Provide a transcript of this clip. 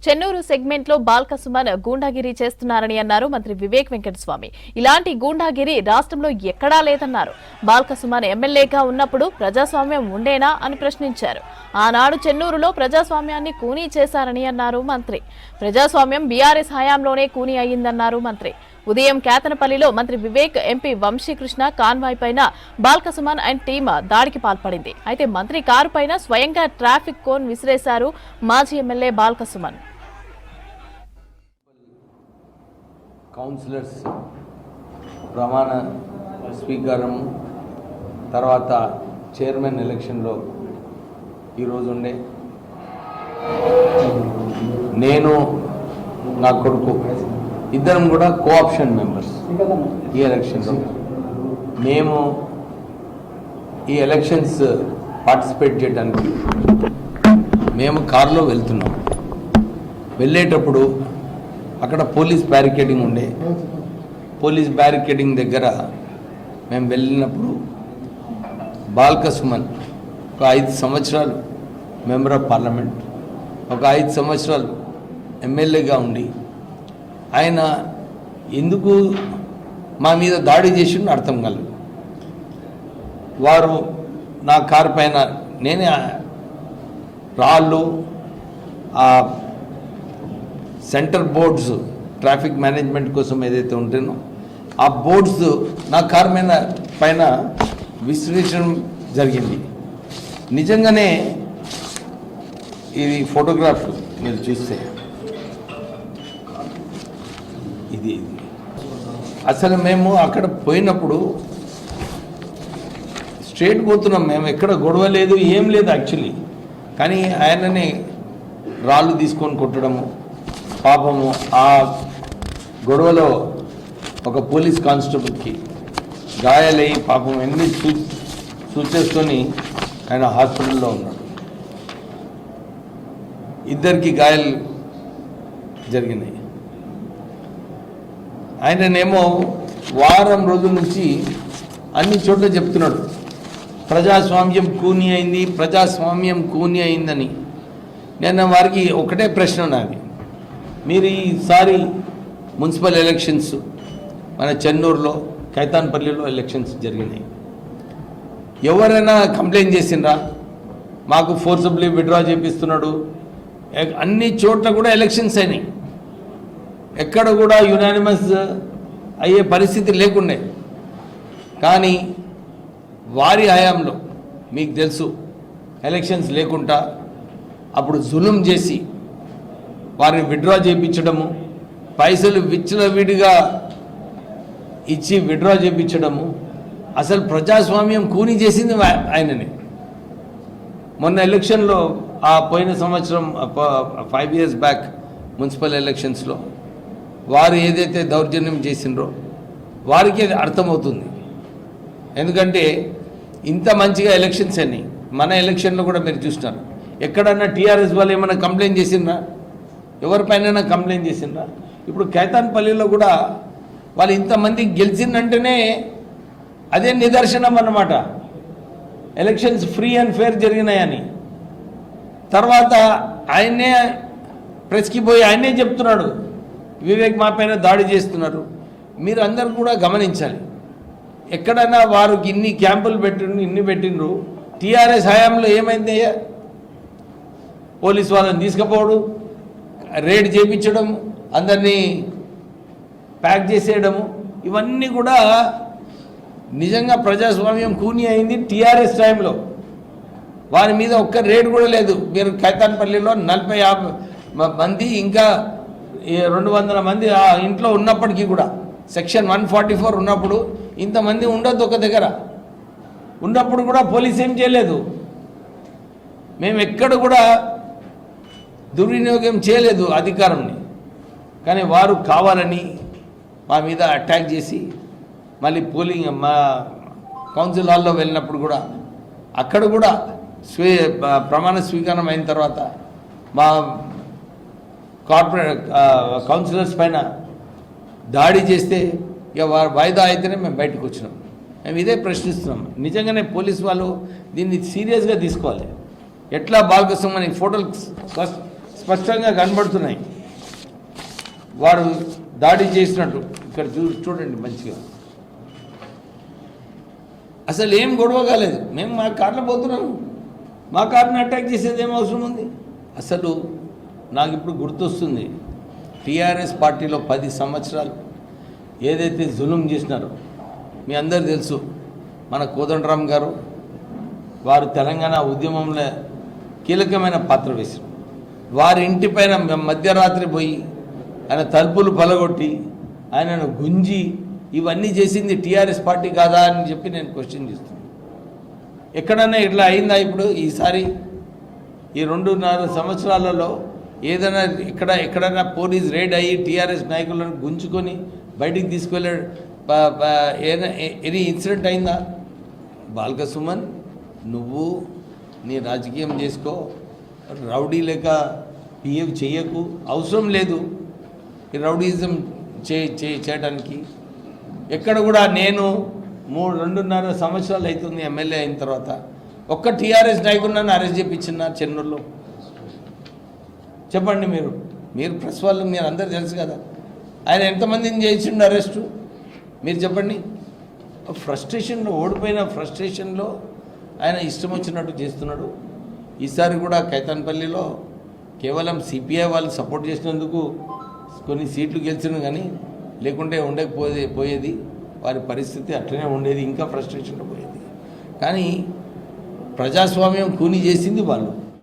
Chennur segment లో బాల్క సుమన్ గూండాగిరి చేస్తున్నారని అన్నారు మంత్రి వివేక్ వెంకటస్వామి. ఇలాంటి గూండాగిరి రాష్ట్రంలో ఎక్కడా లేదన్నారు. బాల్క సుమన్ ఎమ్మెల్యేగా ఉన్నప్పుడు ప్రజాస్వామ్యం ఉండేనా అని ప్రశ్నించారు. ఆనాడు చెన్నూరులో ప్రజాస్వామ్యాన్ని కూనీ చేశారని అన్నారు మంత్రి. ప్రజాస్వామ్యం బీఆర్ఎస్ హయాంలోనే కూనీ అయ్యిందన్నారు మంత్రి. ఉదయం కేతనపల్లిలో మంత్రి వివేక్, ఎంపీ వంశీకృష్ణ కాన్వాయ్ పైన బాల్క సుమన్ అండ్ టీమ్ దాడికి పాల్పడింది. అయితే మంత్రి కారు పైన స్వయంగా ట్రాఫిక్ కోన్ విసిరేశారు మాజీ ఎమ్మెల్యే బాల్క సుమన్. కౌన్సిలర్స్ ప్రమాణ స్వీకారం తర్వాత చైర్మన్ ఎలక్షన్లో ఈరోజు ఉండే నేను నా కొడుకు ఇద్దరం కూడా కోఆప్షన్ మెంబర్స్ ఈ ఎలక్షన్లో. మేము ఈ ఎలక్షన్స్ పార్టిసిపేట్ చేయడానికి మేము కారులో వెళ్తున్నాం. వెళ్ళేటప్పుడు అక్కడ పోలీస్ బ్యారికేడింగ్ ఉండే. పోలీస్ బ్యారికేడింగ్ దగ్గర మేము వెళ్ళినప్పుడు బాల్క సుమన్ ఒక 5 సంవత్సరాలు మెంబర్ ఆఫ్ పార్లమెంట్, ఒక 5 సంవత్సరాలు ఎమ్మెల్యేగా ఉండి ఆయన ఎందుకు మా మీద దాడి చేసిండో అర్థం కాలేదు. వారు నా కారు పైన నేనే రాళ్ళు, ఆ సెంటర్ బోర్డ్స్ ట్రాఫిక్ మేనేజ్మెంట్ కోసం ఏదైతే ఉంటేనో ఆ బోర్డ్స్ నా కారు పైన విసిరించడం జరిగింది. నిజంగానే ఇది ఫోటోగ్రాఫ్ మీరు చూస్తే ఇది అసలు మేము అక్కడ పోయినప్పుడు స్ట్రేట్ పోతున్నాం. మేము ఎక్కడ గొడవ లేదు, ఏం లేదు యాక్చువల్లీ. కానీ ఆయనని రాళ్ళు తీసుకొని కొట్టడము, పాపము ఆ గొడవలో ఒక పోలీస్ కానిస్టేబుల్కి గాయాలయ్యి పాపం ఎన్ని సూచేసుకొని ఆయన హాస్పిటల్లో ఉన్నాడు. ఇద్దరికి గాయాలు జరిగినాయి. ఆయననేమో వారం రోజుల నుంచి అన్ని చోట్ల చెప్తున్నాడు ప్రజాస్వామ్యం కూని అయింది, ప్రజాస్వామ్యం కూని అయిందని. నేను వారికి ఒకటే ప్రశ్న నాది, మీరు ఈసారి మున్సిపల్ ఎలక్షన్స్ మన చెన్నూరులో కైతాన్పల్లిలో ఎలక్షన్స్ జరిగినాయి. ఎవరైనా కంప్లైంట్ చేసిండ్రా? మాకు ఫోర్సబుల్లీ విత్డ్రా చేపిస్తున్నాడు. అన్ని చోట్ల కూడా ఎలక్షన్స్ అయినాయి. ఎక్కడ కూడా యునానిమస్ అయ్యే పరిస్థితి లేకుండే. కానీ వారి హయాంలో మీకు తెలుసు ఎలక్షన్స్ లేకుండా అప్పుడు జులుం చేసి వారిని విత్డ్రా చేయించడము, పైసలు విచ్చలవిడిగా ఇచ్చి విత్డ్రా చేయించడము, అసలు ప్రజాస్వామ్యం కూని చేసింది ఆయననే. మొన్న ఎలక్షన్లో ఆ పోయిన సంవత్సరం 5 years బ్యాక్ మున్సిపల్ ఎలక్షన్స్లో వారు ఏదైతే దౌర్జన్యం చేసిండ్రో వారికి అది అర్థమవుతుంది. ఎందుకంటే ఇంత మంచిగా ఎలక్షన్స్ అని మన ఎలక్షన్లో కూడా మీరు చూస్తున్నారు. ఎక్కడన్నా టీఆర్ఎస్ వాళ్ళు ఏమైనా కంప్లైంట్ చేసిండ్రా? ఎవరిపైన కంప్లైంట్ చేసిండ్రా? ఇప్పుడు కైతాన్పల్లిలో కూడా వాళ్ళు ఇంతమంది గెలిచిందంటేనే అదే నిదర్శనం అన్నమాట, ఎలక్షన్స్ ఫ్రీ అండ్ ఫేర్ జరిగినాయని. తర్వాత ఆయనే ప్రెస్కి పోయి ఆయనే చెప్తున్నాడు వివేక్ మా పైన దాడి చేస్తున్నారు. మీరు అందరు కూడా గమనించాలి. ఎక్కడైనా వారికి ఇన్ని క్యాంపులు పెట్టిండ్రు. టీఆర్ఎస్ హయాంలో ఏమైంది? పోలీస్ వాళ్ళని తీసుకుపోవడం, రేడ్ చేయించడం, అందరినీ ప్యాక్ చేసేయడము, ఇవన్నీ కూడా నిజంగా ప్రజాస్వామ్యం కూని అయింది టీఆర్ఎస్ టైంలో. వారి మీద ఒక్క రేడ్ కూడా లేదు. మీరు కైతాన్పల్లిలో 40-50 మంది ఇంకా 200 మంది ఆ ఇంట్లో ఉన్నప్పటికీ కూడా సెక్షన్ 144 ఉన్నప్పుడు ఇంతమంది ఉండొద్దు ఒక దగ్గర ఉన్నప్పుడు కూడా పోలీస్ ఏం చేయలేదు. మేము ఎక్కడ కూడా దుర్వినియోగం చేయలేదు అధికారాన్ని. కానీ వారు కావాలని మా మీద అటాక్ చేసి మళ్ళీ పోలింగ్ మా కౌన్సిల్ హాల్లో వెళ్ళినప్పుడు కూడా అక్కడ కూడా ప్రమాణ స్వీకారం అయిన తర్వాత మా కార్పొరేట్ కౌన్సిలర్స్ పైన దాడి చేస్తే ఇక వాయిదా అయితేనే మేము బయటకు వచ్చినాం. మేము ఇదే ప్రశ్నిస్తున్నాం. నిజంగానే పోలీసు వాళ్ళు దీన్ని సీరియస్గా తీసుకోవాలి. ఎట్లా బాల్క సుమన్ ఫోటోలు స్పష్టంగా కనబడుతున్నాయి. వారు దాడి చేసినట్టు ఇక్కడ చూడండి మంచిగా. అసలు ఏం గొడవ కాలేదు. మేము మా కార్లో పోతున్నాము, మా కార్ని అటాక్ చేసేది ఏం అవసరం ఉంది? అసలు నాకు ఇప్పుడు గుర్తొస్తుంది, టీఆర్ఎస్ పార్టీలో 10 సంవత్సరాలు ఏదైతే జులుం చేసినారో మీ అందరు తెలుసు. మన కోదండరామ్ గారు వారు తెలంగాణ ఉద్యమంలో కీలకమైన పాత్ర వేశారు. వారి ఇంటిపైన మధ్యరాత్రి పోయి ఆయన తలుపులు పలగొట్టి ఆయనను గుంజి ఇవన్నీ చేసింది టీఆర్ఎస్ పార్టీ కాదా అని చెప్పి నేను క్వశ్చన్ చేస్తున్నాను. ఎక్కడన్నా ఇట్లా అయిందా ఇప్పుడు? ఈసారి ఈ 2.5 సంవత్సరాలలో ఏదైనా ఎక్కడైనా పోలీస్ రైడ్ అయ్యి టీఆర్ఎస్ నాయకులను గుంజుకొని బయటికి తీసుకువెళ్ళాడు ఎనీ ఇన్సిడెంట్ అయిందా? బాల్క సుమన్, నువ్వు నీ రాజకీయం చేసుకో, రౌడీ లేక బిహేవ్ చేయకు, అవసరం లేదు ఈ రౌడీజం చేయడానికి. ఎక్కడ కూడా నేను 2.5 సంవత్సరాలు అవుతుంది ఎమ్మెల్యే అయిన తర్వాత ఒక్క టీఆర్ఎస్ నాయకుడు నన్ను అరెస్ట్ చేయించిన చెన్నూరులో చెప్పండి. మీరు ప్రెస్ వాళ్ళు మీరు అందరు తెలుసు కదా, ఆయన ఎంతమందిని చేయించిండు అరెస్టు మీరు చెప్పండి. ఫ్రస్ట్రేషన్లో ఓడిపోయిన ఫ్రస్ట్రేషన్లో ఆయన ఇష్టం వచ్చినట్టు చేస్తున్నాడు. ఈసారి కూడా కైతాన్పల్లిలో కేవలం సిపిఐ వాళ్ళు సపోర్ట్ చేసినందుకు కొన్ని సీట్లు గెలిచిన కానీ లేకుంటే ఉండకపోయేది. వారి పరిస్థితి అట్లనే ఉండేది, ఇంకా ఫ్రస్ట్రేషన్లో పోయేది. కానీ ప్రజాస్వామ్యం కూని చేసింది వాళ్ళు.